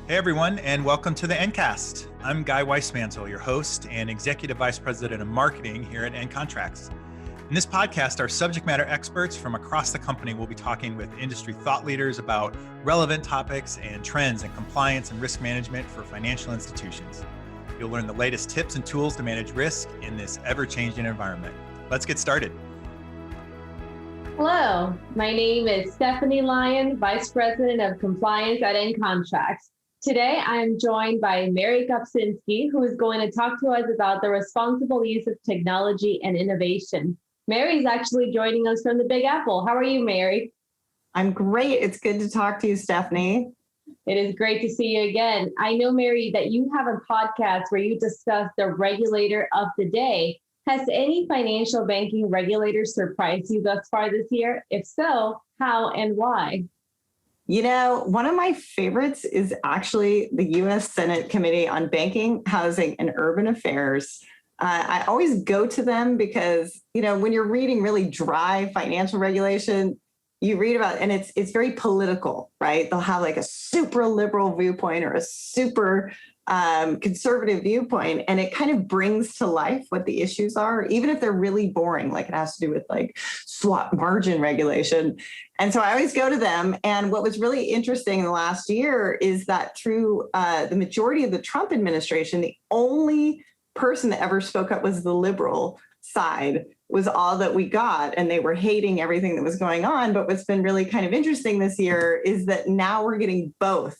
Hey everyone, and welcome to the Ncast. I'm Guy Weissmantel, your host and Executive Vice President of Marketing here at Ncontracts. In this podcast, our subject matter experts from across the company will be talking with industry thought leaders about relevant topics and trends in compliance and risk management for financial institutions. You'll learn the latest tips and tools to manage risk in this ever-changing environment. Let's get started. Hello, my name is Stephanie Lyon, Vice President of Compliance at Ncontracts. Today, I'm joined by Mary Kopczynski, who is going to talk to us about the responsible use of technology and innovation. Mary is actually joining us from the Big Apple. How are you, Mary? I'm great. It's good to talk to you, Stephanie. It is great to see you again. I know, Mary, that you have a podcast where you discuss the regulator of the day. Has any financial banking regulator surprised you thus far this year? If so, how and why? You know, one of my favorites is actually the U.S. Senate Committee on Banking, Housing, and Urban Affairs. I always go to them because, you know, when you're reading really dry financial regulation, you read about, and it's very political, right? They'll have like a super liberal viewpoint or a super conservative viewpoint, and it kind of brings to life what the issues are, even if they're really boring, like it has to do with like swap margin regulation. And so I always go to them. And what was really interesting in the last year is that through the majority of the Trump administration, the only person that ever spoke up was the liberal side, was all that we got. And they were hating everything that was going on. But what's been really kind of interesting this year is that now we're getting both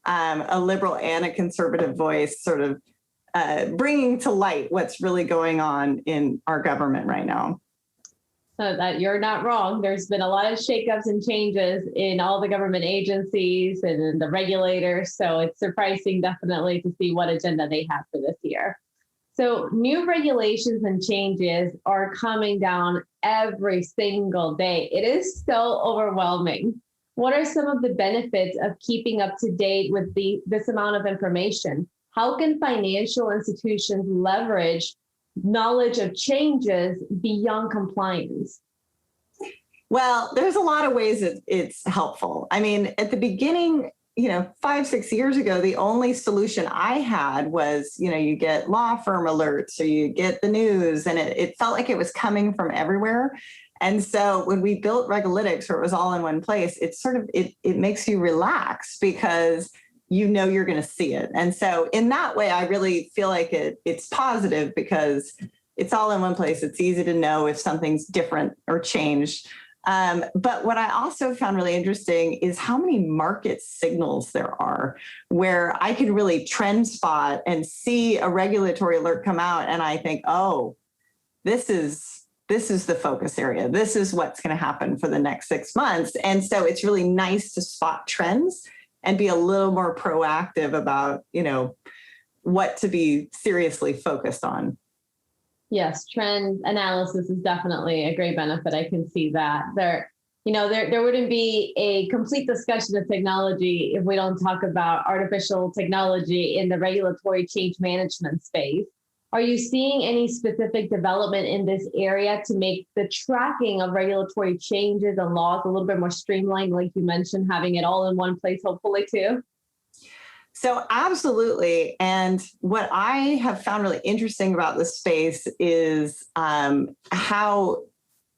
a liberal and a conservative voice sort of bringing to light what's really going on in our government right now. So that you're not wrong. There's been a lot of shakeups and changes in all the government agencies and in the regulators. So it's surprising definitely to see what agenda they have for this year. So new regulations and changes are coming down every single day. It is so overwhelming. What are some of the benefits of keeping up to date with this amount of information? How can financial institutions leverage knowledge of changes beyond compliance? Well, there's a lot of ways that it's helpful. I mean, at the beginning, 5-6 years ago, the only solution I had was, you get law firm alerts or you get the news, and it felt like it was coming from everywhere. And so when we built RegAlytics, where it was all in one place, it makes you relax because you're going to see it. And so in that way, I really feel like it's positive because it's all in one place. It's easy to know if something's different or changed. But what I also found really interesting is how many market signals there are where I can really trend spot and see a regulatory alert come out. And I think, oh, this is the focus area. This is what's going to happen for the next 6 months. And so it's really nice to spot trends and be a little more proactive about, what to be seriously focused on. Yes, trend analysis is definitely a great benefit. I can see that. There wouldn't be a complete discussion of technology if we don't talk about artificial technology in the regulatory change management space. Are you seeing any specific development in this area to make the tracking of regulatory changes and laws a little bit more streamlined, like you mentioned, having it all in one place, hopefully, too? So absolutely. And what I have found really interesting about this space is how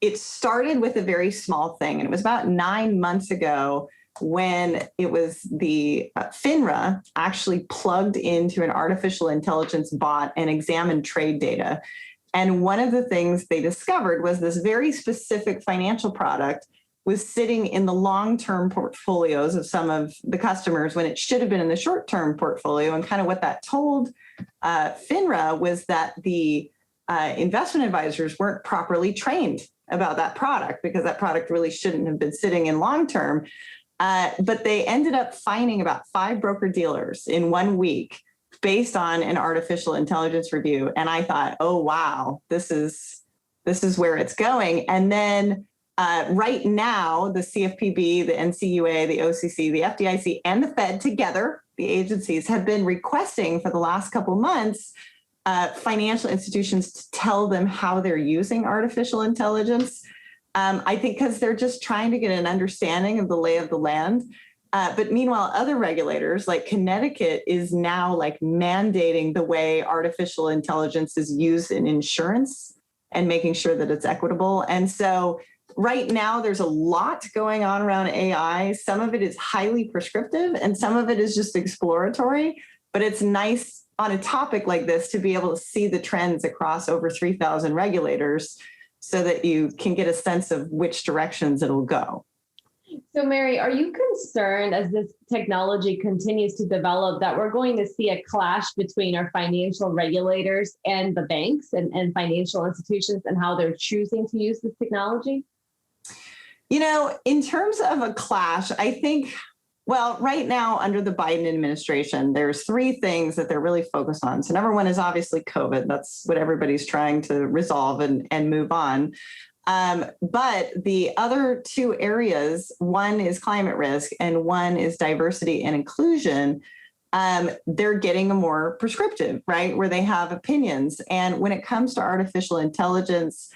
it started with a very small thing. And it was about 9 months ago when it was the FINRA actually plugged into an artificial intelligence bot and examined trade data. And one of the things they discovered was this very specific financial product was sitting in the long-term portfolios of some of the customers when it should have been in the short-term portfolio. And kind of what that told FINRA was that the investment advisors weren't properly trained about that product because that product really shouldn't have been sitting in long-term. But they ended up fining about 5 broker-dealers in 1 week based on an artificial intelligence review. And I thought, oh, wow, this is where it's going. And then right now, the CFPB, the NCUA, the OCC, the FDIC, and the Fed together, the agencies have been requesting for the last couple months financial institutions to tell them how they're using artificial intelligence. I think because they're just trying to get an understanding of the lay of the land. But meanwhile, other regulators like Connecticut is now like mandating the way artificial intelligence is used in insurance and making sure that it's equitable. And so right now there's a lot going on around AI. Some of it is highly prescriptive and some of it is just exploratory, but it's nice on a topic like this to be able to see the trends across over 3,000 regulators so that you can get a sense of which directions it'll go. So Mary, are you concerned as this technology continues to develop that we're going to see a clash between our financial regulators and the banks and financial institutions and how they're choosing to use this technology? You know, in terms of a clash, I think, well, right now under the Biden administration, there's three things that they're really focused on. So number one is obviously COVID. That's what everybody's trying to resolve and move on. But the other two areas, one is climate risk and one is diversity and inclusion. They're getting more prescriptive, right? Where they have opinions. And when it comes to artificial intelligence,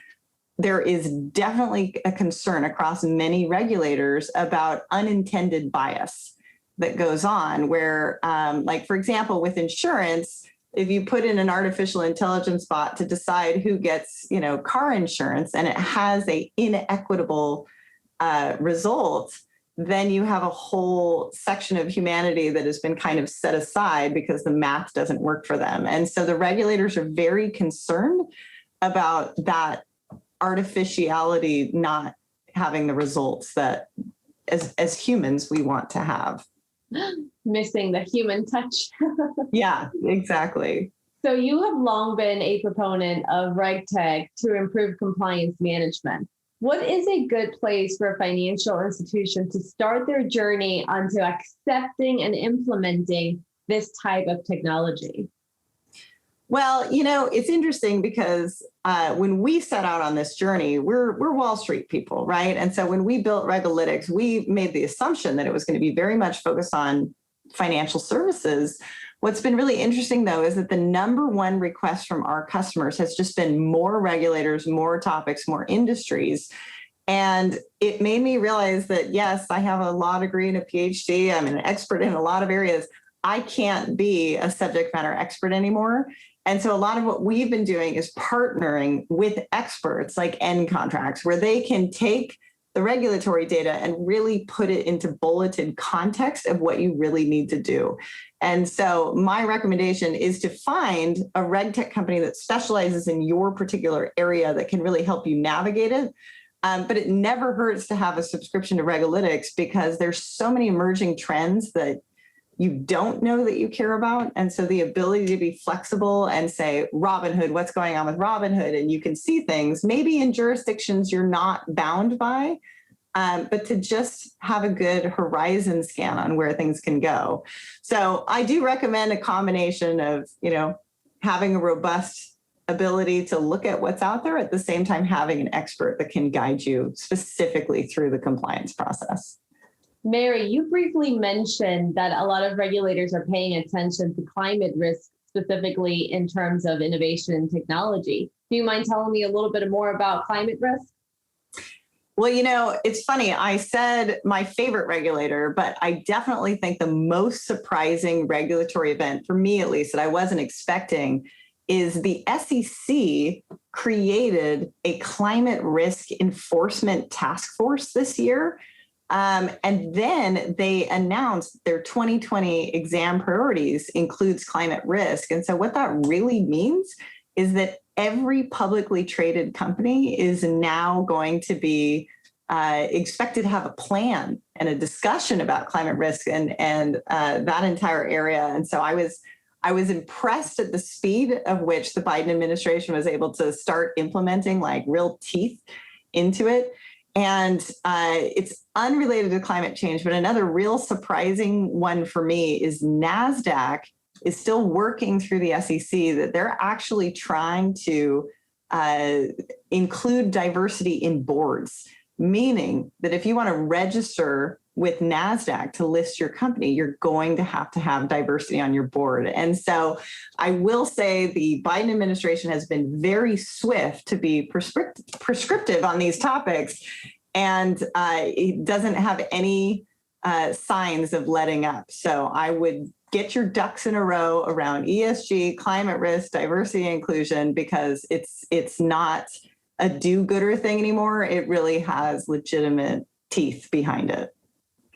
there is definitely a concern across many regulators about unintended bias that goes on where, like, for example, with insurance, if you put in an artificial intelligence bot to decide who gets, car insurance and it has a inequitable result, then you have a whole section of humanity that has been kind of set aside because the math doesn't work for them. And so the regulators are very concerned about that artificiality not having the results that as humans we want to have. Missing the human touch. Yeah, exactly. So you have long been a proponent of RegTech to improve compliance management. What is a good place for a financial institution to start their journey onto accepting and implementing this type of technology? Well, it's interesting because when we set out on this journey, we're Wall Street people, right? And so when we built RegAlytics, we made the assumption that it was going to be very much focused on financial services. What's been really interesting, though, is that the number one request from our customers has just been more regulators, more topics, more industries. And it made me realize that, yes, I have a law degree and a PhD. I'm an expert in a lot of areas. I can't be a subject matter expert anymore. And so a lot of what we've been doing is partnering with experts like Ncontracts, where they can take the regulatory data and really put it into bulleted context of what you really need to do. And so my recommendation is to find a RegTech company that specializes in your particular area that can really help you navigate it. But it never hurts to have a subscription to RegAlytics because there's so many emerging trends that you don't know that you care about. And so the ability to be flexible and say, Robinhood, what's going on with Robinhood? And you can see things maybe in jurisdictions you're not bound by, but to just have a good horizon scan on where things can go. So I do recommend a combination of, having a robust ability to look at what's out there at the same time having an expert that can guide you specifically through the compliance process. Mary, you briefly mentioned that a lot of regulators are paying attention to climate risk, specifically in terms of innovation and technology. Do you mind telling me a little bit more about climate risk? Well, it's funny. I said my favorite regulator, but I definitely think the most surprising regulatory event, for me at least, that I wasn't expecting is the SEC created a climate risk enforcement task force this year. And then they announced their 2020 exam priorities includes climate risk. And so what that really means is that every publicly traded company is now going to be expected to have a plan and a discussion about climate risk and that entire area. And so I was impressed at the speed of which the Biden administration was able to start implementing like real teeth into it. And it's unrelated to climate change, but another real surprising one for me is NASDAQ is still working through the SEC that they're actually trying to include diversity in boards, meaning that if you want to register with NASDAQ to list your company, you're going to have diversity on your board. And so I will say the Biden administration has been very swift to be prescriptive on these topics. And it doesn't have any signs of letting up. So I would get your ducks in a row around ESG, climate risk, diversity, and inclusion, because it's not a do-gooder thing anymore. It really has legitimate teeth behind it.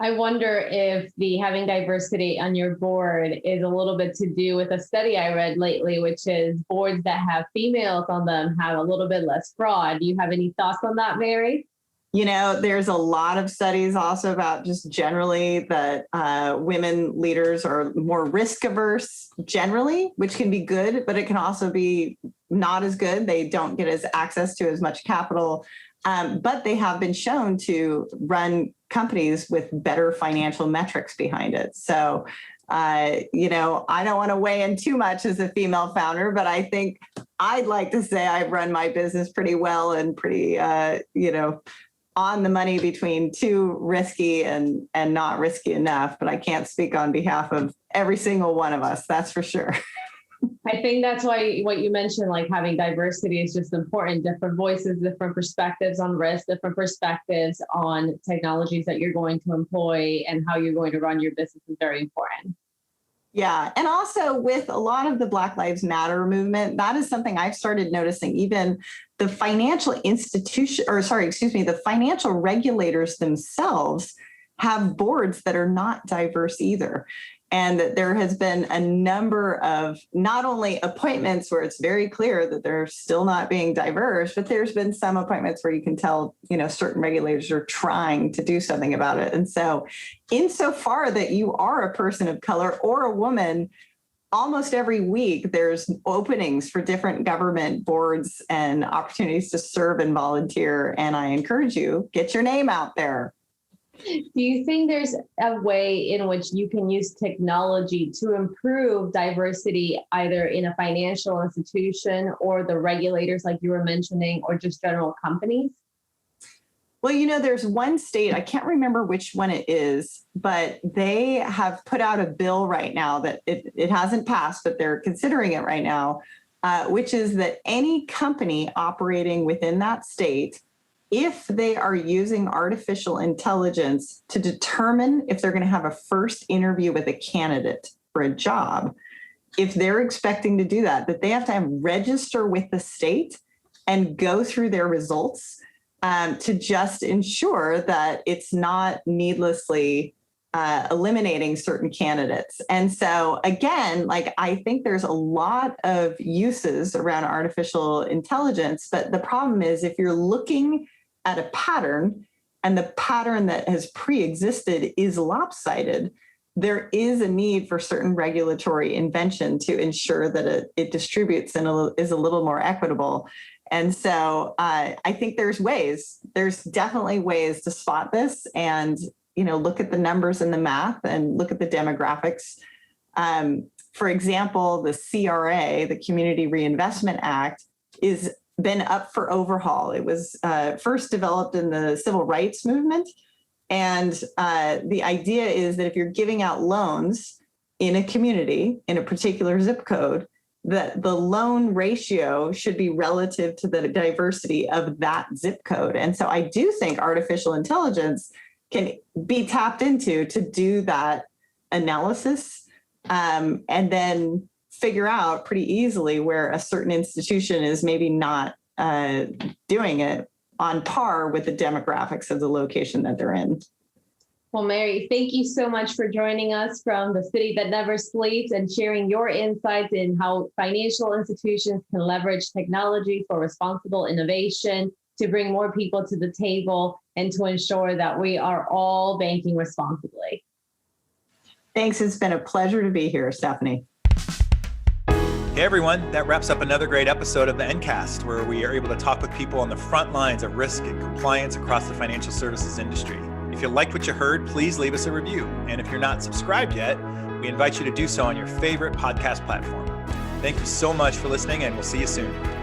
I wonder if the having diversity on your board is a little bit to do with a study I read lately, which is boards that have females on them have a little bit less fraud. Do you have any thoughts on that, Mary? You know, there's a lot of studies also about just generally that women leaders are more risk averse generally, which can be good, but it can also be not as good. They don't get access to as much capital, but they have been shown to run companies with better financial metrics behind it. So, you know, I don't want to weigh in too much as a female founder, but I think I'd like to say I've run my business pretty well and pretty, you know, on the money between too risky and not risky enough, but I can't speak on behalf of every single one of us, that's for sure. I think that's why what you mentioned, like having diversity is just important, different voices, different perspectives on risk, different perspectives on technologies that you're going to employ and how you're going to run your business is very important. Yeah. And also with a lot of the Black Lives Matter movement, that is something I've started noticing. Even the financial institution, the financial regulators themselves have boards that are not diverse either. And that there has been a number of not only appointments where it's very clear that they're still not being diverse, but there's been some appointments where you can tell, you know, certain regulators are trying to do something about it. And so insofar that you are a person of color or a woman, almost every week there's openings for different government boards and opportunities to serve and volunteer. And I encourage you, get your name out there. Do you think there's a way in which you can use technology to improve diversity, either in a financial institution or the regulators like you were mentioning, or just general companies? Well, you know, there's one state, I can't remember which one it is, but they have put out a bill right now that it hasn't passed, but they're considering it right now, which is that any company operating within that state, if they are using artificial intelligence to determine if they're going to have a first interview with a candidate for a job, if they're expecting to do that, that they have to register with the state and go through their results to just ensure that it's not needlessly eliminating certain candidates. And so again, like, I think there's a lot of uses around artificial intelligence, but the problem is if you're looking at a pattern and the pattern that has pre-existed is lopsided, there is a need for certain regulatory invention to ensure that it distributes and is a little more equitable. And so I think there's definitely ways to spot this and, you know, look at the numbers and the math and look at the demographics. For example, the CRA, the Community Reinvestment Act, is been up for overhaul. It was first developed in the civil rights movement. And the idea is that if you're giving out loans in a community, in a particular zip code, that the loan ratio should be relative to the diversity of that zip code. And so I do think artificial intelligence can be tapped into to do that analysis and then figure out pretty easily where a certain institution is maybe not doing it on par with the demographics of the location that they're in. Well, Mary, thank you so much for joining us from the city that never sleeps and sharing your insights in how financial institutions can leverage technology for responsible innovation to bring more people to the table and to ensure that we are all banking responsibly. Thanks. It's been a pleasure to be here, Stephanie. Hey everyone, that wraps up another great episode of the Ncast, where we are able to talk with people on the front lines of risk and compliance across the financial services industry. If you liked what you heard, please leave us a review. And if you're not subscribed yet, we invite you to do so on your favorite podcast platform. Thank you so much for listening, and we'll see you soon.